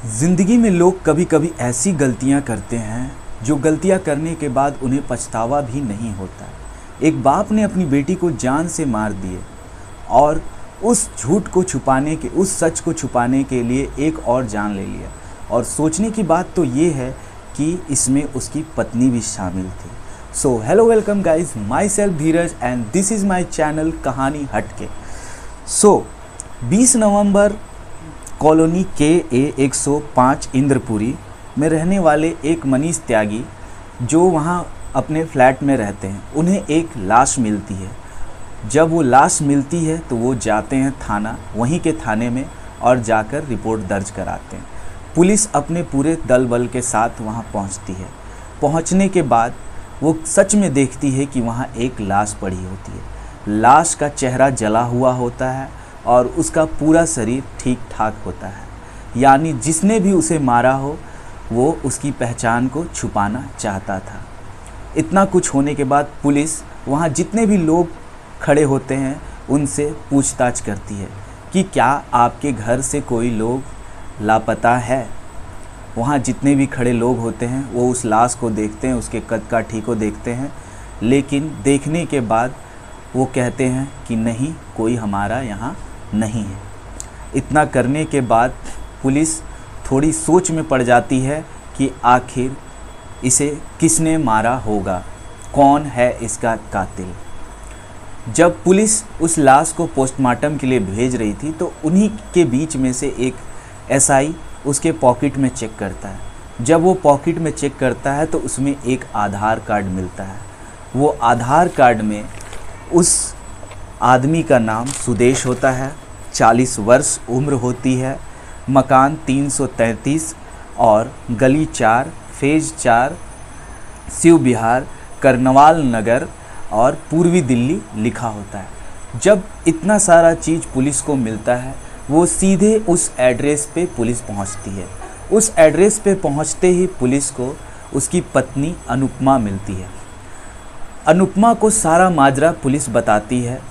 ज़िंदगी में लोग कभी कभी ऐसी गलतियां करते हैं जो गलतियां करने के बाद उन्हें पछतावा भी नहीं होता। एक बाप ने अपनी बेटी को जान से मार दिए और उस झूठ को छुपाने के उस सच को छुपाने के लिए एक और जान ले लिया। और सोचने की बात तो ये है कि इसमें उसकी पत्नी भी शामिल थी। So hello welcome guys, my self Dheeraj and this is my channel कहानी हटके। सो 20 नवंबर कॉलोनी के ए 105 इंद्रपुरी में रहने वाले एक मनीष त्यागी जो वहाँ अपने फ्लैट में रहते हैं, उन्हें एक लाश मिलती है। जब वो लाश मिलती है तो वो जाते हैं थाना, वहीं के थाने में, और जाकर रिपोर्ट दर्ज कराते हैं। पुलिस अपने पूरे दल बल के साथ वहाँ पहुँचती है। पहुँचने के बाद वो सच में देखती है कि वहाँ एक लाश पड़ी होती है। लाश का चेहरा जला हुआ होता है और उसका पूरा शरीर ठीक ठाक होता है, यानी जिसने भी उसे मारा हो वो उसकी पहचान को छुपाना चाहता था। इतना कुछ होने के बाद पुलिस वहाँ जितने भी लोग खड़े होते हैं उनसे पूछताछ करती है कि क्या आपके घर से कोई लोग लापता है। वहाँ जितने भी खड़े लोग होते हैं वो उस लाश को देखते हैं, उसके कद काठी को देखते हैं, लेकिन देखने के बाद वो कहते हैं कि नहीं, कोई हमारा यहाँ नहीं है। इतना करने के बाद पुलिस थोड़ी सोच में पड़ जाती है कि आखिर इसे किसने मारा होगा, कौन है इसका कातिल। जब पुलिस उस लाश को पोस्टमार्टम के लिए भेज रही थी तो उन्हीं के बीच में से एक एसआई उसके पॉकेट में चेक करता है। जब वो पॉकेट में चेक करता है तो उसमें एक आधार कार्ड मिलता है। वो आधार कार्ड में उस आदमी का नाम सुदेश होता है, 40 वर्ष उम्र होती है, मकान 333 और गली 4 फेज़ 4 शिव विहार करनवाल नगर और पूर्वी दिल्ली लिखा होता है। जब इतना सारा चीज़ पुलिस को मिलता है वो सीधे उस एड्रेस पे पुलिस पहुंचती है। उस एड्रेस पे पहुंचते ही पुलिस को उसकी पत्नी अनुपमा मिलती है। अनुपमा को सारा माजरा पुलिस बताती है।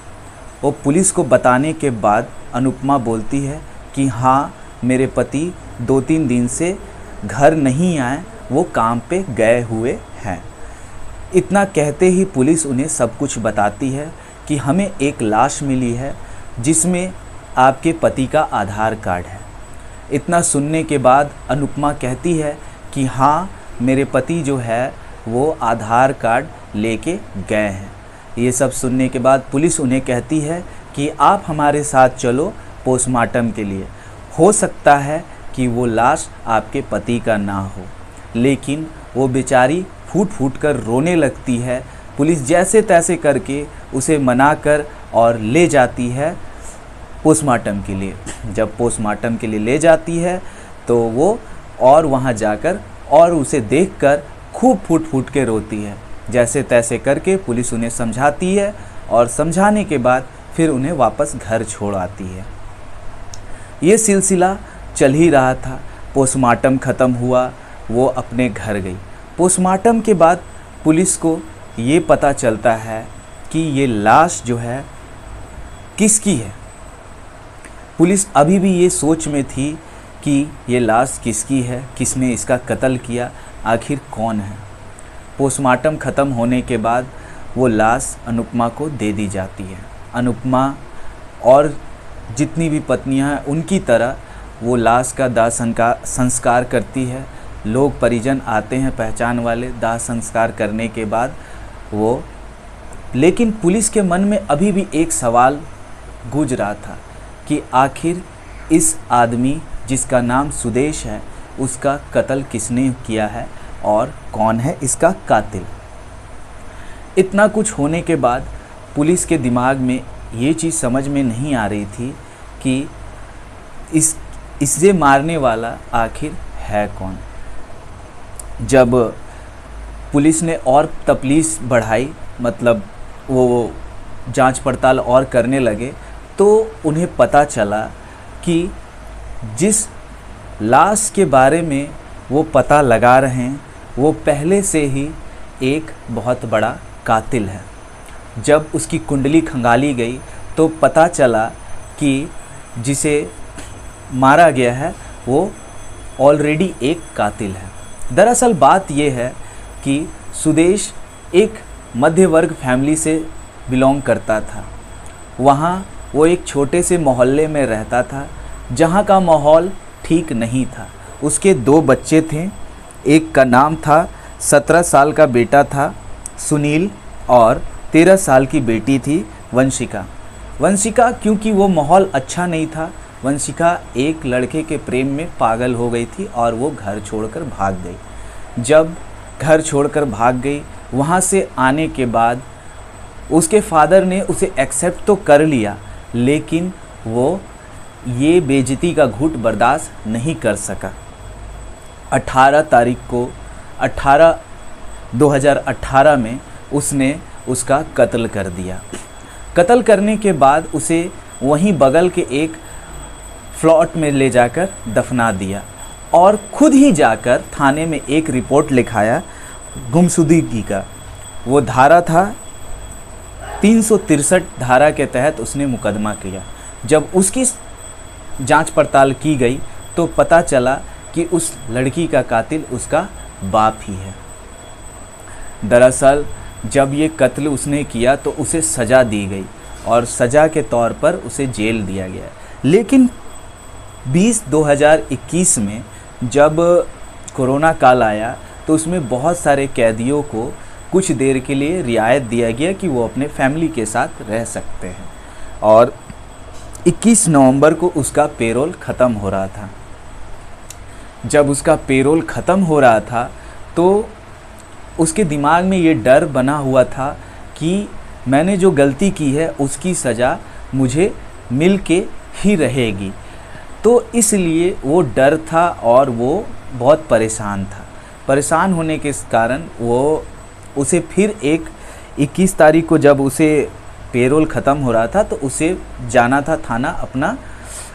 वो पुलिस को बताने के बाद अनुपमा बोलती है कि हाँ, मेरे पति 2-3 दिन से घर नहीं आए, वो काम पे गए हुए हैं। इतना कहते ही पुलिस उन्हें सब कुछ बताती है कि हमें एक लाश मिली है जिसमें आपके पति का आधार कार्ड है। इतना सुनने के बाद अनुपमा कहती है कि हाँ, मेरे पति जो है वो आधार कार्ड लेके गए हैं। ये सब सुनने के बाद पुलिस उन्हें कहती है कि आप हमारे साथ चलो पोस्टमार्टम के लिए। हो सकता है कि वो लाश आपके पति का ना हो। लेकिन वो बेचारी फूट फूट कर रोने लगती है। पुलिस जैसे तैसे करके उसे मनाकर और ले जाती है पोस्टमार्टम के लिए। जब पोस्टमार्टम के लिए ले जाती है तो वो और वहाँ जाकर और उसे देखकर खूब फूट फूट के रोती है। जैसे तैसे करके पुलिस उन्हें समझाती है और समझाने के बाद फिर उन्हें वापस घर छोड़ आती है। ये सिलसिला चल ही रहा था। पोस्टमार्टम ख़त्म हुआ, वो अपने घर गई। पोस्टमार्टम के बाद पुलिस को ये पता चलता है कि ये लाश जो है किसकी है। पुलिस अभी भी ये सोच में थी कि ये लाश किसकी है, किसने इसका कत्ल किया, आखिर कौन है। पोस्टमार्टम ख़त्म होने के बाद वो लाश अनुपमा को दे दी जाती है। अनुपमा और जितनी भी पत्नियां हैं उनकी तरह वो लाश का दाह संस्कार करती है। लोग परिजन आते हैं पहचान वाले दाह संस्कार करने के बाद वो, लेकिन पुलिस के मन में अभी भी एक सवाल गूंज रहा था कि आखिर इस आदमी जिसका नाम सुदेश है उसका कत्ल किसने किया है और कौन है इसका कातिल। इतना कुछ होने के बाद पुलिस के दिमाग में ये चीज़ समझ में नहीं आ रही थी कि इसे मारने वाला आखिर है कौन। जब पुलिस ने और तफ्तीश बढ़ाई, मतलब वो जांच पड़ताल और करने लगे, तो उन्हें पता चला कि जिस लाश के बारे में वो पता लगा रहे हैं वो पहले से ही एक बहुत बड़ा कातिल है। जब उसकी कुंडली खंगाली गई तो पता चला कि जिसे मारा गया है वो ऑलरेडी एक कातिल है। दरअसल बात यह है कि सुदेश एक मध्य वर्ग फैमिली से बिलोंग करता था। वहाँ वो एक छोटे से मोहल्ले में रहता था जहाँ का माहौल ठीक नहीं था। उसके 2 बच्चे थे, एक का नाम था 17 साल का बेटा था सुनील और 13 साल की बेटी थी वंशिका। वंशिका क्योंकि वो माहौल अच्छा नहीं था, वंशिका एक लड़के के प्रेम में पागल हो गई थी और वो घर छोड़कर भाग गई। जब घर छोड़कर भाग गई, वहाँ से आने के बाद उसके फादर ने उसे एक्सेप्ट तो कर लिया, लेकिन वो ये बेइज्जती का घूंट बर्दाश्त नहीं कर सका। 18 तारीख को 2018 में उसने उसका कत्ल कर दिया। कत्ल करने के बाद उसे वहीं बगल के एक प्लॉट में ले जाकर दफना दिया और खुद ही जाकर थाने में एक रिपोर्ट लिखाया गुमशुदगी का। वो धारा था 363 धारा के तहत उसने मुकदमा किया। जब उसकी जांच पड़ताल की गई तो पता चला कि उस लड़की का कातिल उसका बाप ही है। दरअसल जब ये कत्ल उसने किया तो उसे सज़ा दी गई और सज़ा के तौर पर उसे जेल दिया गया। लेकिन 2021 में जब कोरोना काल आया तो उसमें बहुत सारे कैदियों को कुछ देर के लिए रियायत दिया गया कि वो अपने फैमिली के साथ रह सकते हैं और 21 नवंबर को उसका पेरोल ख़त्म हो रहा था। जब उसका पेरोल ख़त्म हो रहा था तो उसके दिमाग में ये डर बना हुआ था कि मैंने जो गलती की है उसकी सज़ा मुझे मिल के ही रहेगी। तो इसलिए वो डर था और वो बहुत परेशान था। परेशान होने के कारण उसे फिर 21 तारीख को जब उसे पेरोल ख़त्म हो रहा था तो उसे जाना था थाना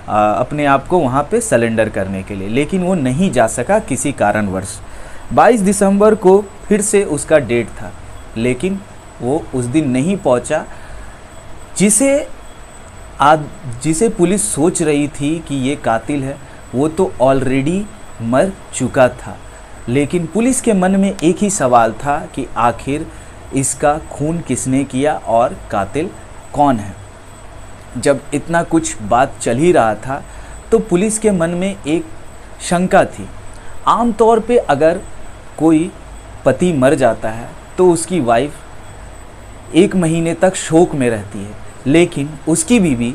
अपने आप को वहाँ पे सरेंडर करने के लिए, लेकिन वो नहीं जा सका किसी कारणवश। 22 दिसंबर को फिर से उसका डेट था, लेकिन वो उस दिन नहीं पहुँचा जिसे पुलिस सोच रही थी कि ये कातिल है। वो तो ऑलरेडी मर चुका था, लेकिन पुलिस के मन में एक ही सवाल था कि आखिर इसका खून किसने किया और कातिल कौन है। जब इतना कुछ बात चल ही रहा था तो पुलिस के मन में एक शंका थी। आमतौर पे अगर कोई पति मर जाता है तो उसकी वाइफ 1 महीने तक शोक में रहती है, लेकिन उसकी बीवी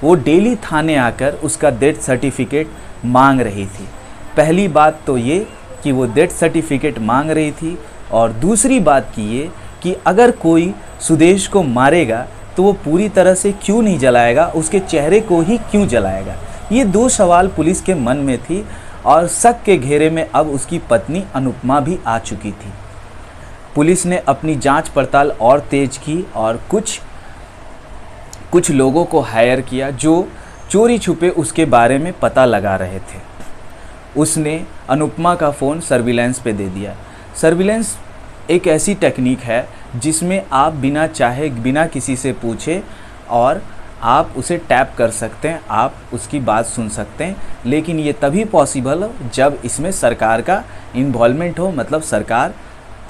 वो डेली थाने आकर उसका डेथ सर्टिफिकेट मांग रही थी। पहली बात तो ये कि वो डेथ सर्टिफिकेट मांग रही थी, और दूसरी बात की ये कि अगर कोई सुदेश को मारेगा तो वो पूरी तरह से क्यों नहीं जलाएगा, उसके चेहरे को ही क्यों जलाएगा। ये 2 सवाल पुलिस के मन में थी और शक के घेरे में अब उसकी पत्नी अनुपमा भी आ चुकी थी। पुलिस ने अपनी जांच पड़ताल और तेज की और कुछ लोगों को हायर किया जो चोरी छुपे उसके बारे में पता लगा रहे थे। उसने अनुपमा का फ़ोन सर्विलेंस पे दे दिया। सर्विलेंस एक ऐसी टेक्निक है जिसमें आप बिना किसी से पूछे और आप उसे टैप कर सकते हैं, आप उसकी बात सुन सकते हैं, लेकिन ये तभी पॉसिबल हो जब इसमें सरकार का इन्वॉल्वमेंट हो, मतलब सरकार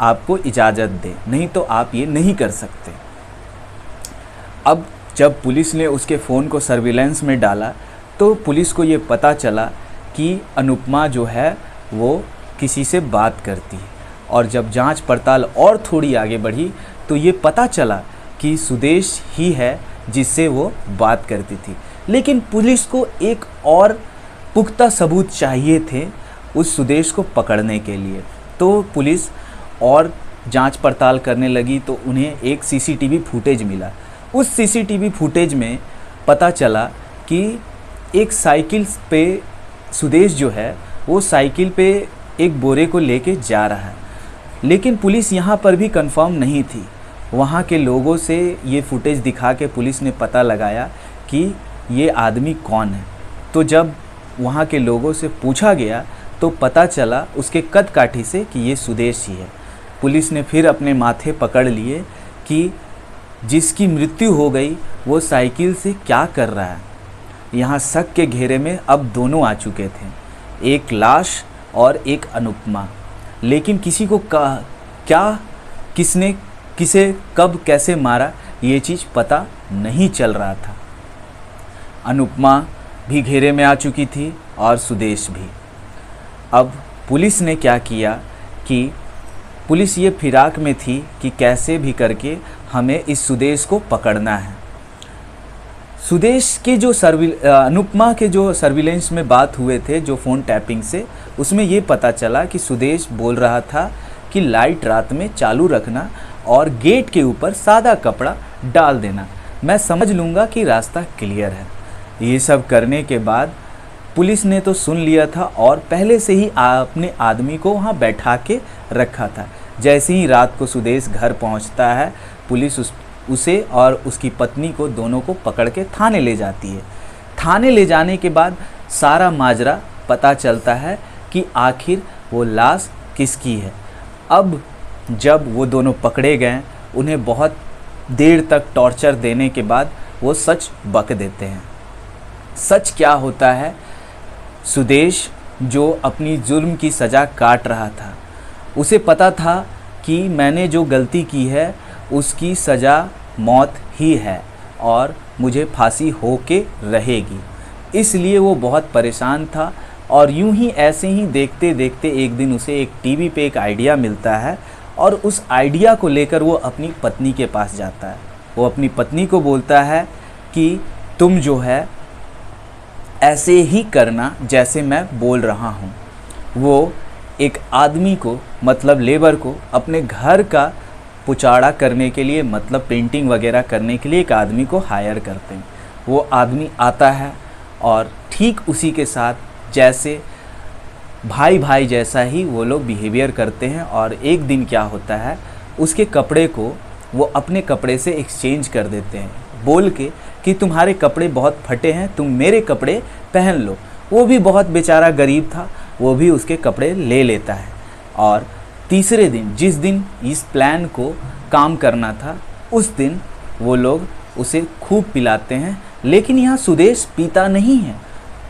आपको इजाज़त दे, नहीं तो आप ये नहीं कर सकते। अब जब पुलिस ने उसके फ़ोन को सर्विलेंस में डाला तो पुलिस को ये पता चला कि अनुपमा जो है वो किसी से बात करती है, और जब जांच पड़ताल और थोड़ी आगे बढ़ी तो ये पता चला कि सुदेश ही है जिससे वो बात करती थी। लेकिन पुलिस को एक और पुख्ता सबूत चाहिए थे उस सुदेश को पकड़ने के लिए। तो पुलिस और जांच पड़ताल करने लगी तो उन्हें एक सीसीटीवी फुटेज मिला। उस सीसीटीवी फुटेज में पता चला कि एक साइकिल पे सुदेश जो है वो साइकिल पे एक बोरे को लेके जा रहा है, लेकिन पुलिस यहाँ पर भी कंफर्म नहीं थी। वहाँ के लोगों से ये फुटेज दिखा के पुलिस ने पता लगाया कि ये आदमी कौन है। तो जब वहाँ के लोगों से पूछा गया तो पता चला उसके कद काठी से कि ये सुदेश ही है। पुलिस ने फिर अपने माथे पकड़ लिए कि जिसकी मृत्यु हो गई वो साइकिल से क्या कर रहा है। यहाँ शक के घेरे में अब दोनों आ चुके थे। एक लाश और एक अनुपमा। लेकिन किसी को किसने किसे कब कैसे मारा ये चीज़ पता नहीं चल रहा था। अनुपमा भी घेरे में आ चुकी थी और सुदेश भी। अब पुलिस ने क्या किया कि पुलिस ये फिराक में थी कि कैसे भी करके हमें इस सुदेश को पकड़ना है। सुदेश के जो अनुपमा के जो सर्विलेंस में बात हुए थे, जो फ़ोन टैपिंग से, उसमें ये पता चला कि सुदेश बोल रहा था कि लाइट रात में चालू रखना और गेट के ऊपर सादा कपड़ा डाल देना, मैं समझ लूँगा कि रास्ता क्लियर है। ये सब करने के बाद पुलिस ने तो सुन लिया था और पहले से ही अपने आदमी को वहाँ बैठा के रखा था। जैसे ही रात को सुदेश घर पहुँचता है, पुलिस उसे और उसकी पत्नी को दोनों को पकड़ के थाने ले जाती है। थाने ले जाने के बाद सारा माजरा पता चलता है कि आखिर वो लाश किसकी है। अब जब वो दोनों पकड़े गए, उन्हें बहुत देर तक टॉर्चर देने के बाद वो सच बक देते हैं। सच क्या होता है, सुदेश जो अपनी जुर्म की सज़ा काट रहा था, उसे पता था कि मैंने जो गलती की है उसकी सज़ा मौत ही है और मुझे फांसी हो के रहेगी। इसलिए वो बहुत परेशान था और यूं ही ऐसे ही देखते देखते एक दिन उसे एक टीवी पे एक आइडिया मिलता है और उस आइडिया को लेकर वो अपनी पत्नी के पास जाता है। वो अपनी पत्नी को बोलता है कि तुम जो है ऐसे ही करना जैसे मैं बोल रहा हूँ। वो एक आदमी को, मतलब लेबर को, अपने घर का पुचाड़ा करने के लिए, मतलब पेंटिंग वगैरह करने के लिए एक आदमी को हायर करते हैं। वो आदमी आता है और ठीक उसी के साथ जैसे भाई भाई जैसा ही वो लोग बिहेवियर करते हैं। और एक दिन क्या होता है, उसके कपड़े को वो अपने कपड़े से एक्सचेंज कर देते हैं, बोल के कि तुम्हारे कपड़े बहुत फटे हैं, तुम मेरे कपड़े पहन लो। वो भी बहुत बेचारा गरीब था, वो भी उसके कपड़े ले लेता है। और तीसरे दिन, जिस दिन इस प्लान को काम करना था, उस दिन वो लोग उसे खूब पिलाते हैं। लेकिन यहाँ सुदेश पीता नहीं है,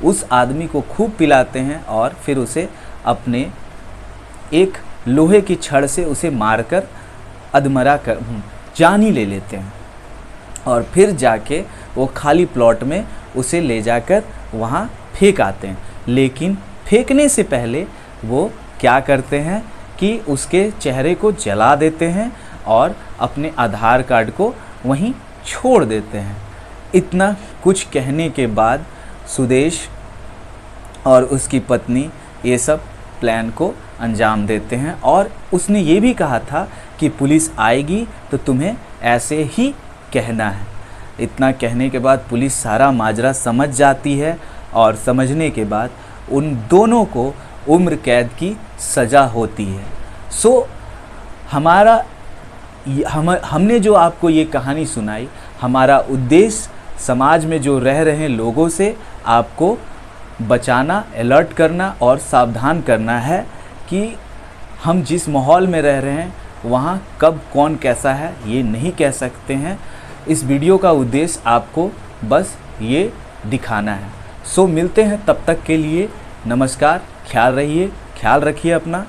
उस आदमी को खूब पिलाते हैं और फिर उसे अपने एक लोहे की छड़ से उसे मारकर अधमरा कर जान ही ले लेते हैं। और फिर जाके वो खाली प्लॉट में उसे ले जाकर वहाँ फेंक आते हैं। लेकिन फेंकने से पहले वो क्या करते हैं कि उसके चेहरे को जला देते हैं और अपने आधार कार्ड को वहीं छोड़ देते हैं। इतना कुछ कहने के बाद सुदेश और उसकी पत्नी ये सब प्लान को अंजाम देते हैं। और उसने ये भी कहा था कि पुलिस आएगी तो तुम्हें ऐसे ही कहना है। इतना कहने के बाद पुलिस सारा माजरा समझ जाती है और समझने के बाद उन दोनों को उम्र कैद की सज़ा होती है। हमने जो आपको ये कहानी सुनाई, हमारा उद्देश्य समाज में जो रह रहे लोगों से आपको बचाना, अलर्ट करना और सावधान करना है कि हम जिस माहौल में रह रहे हैं वहाँ कब कौन कैसा है ये नहीं कह सकते हैं। इस वीडियो का उद्देश्य आपको बस ये दिखाना है। मिलते हैं, तब तक के लिए नमस्कार। ख्याल रखिए अपना।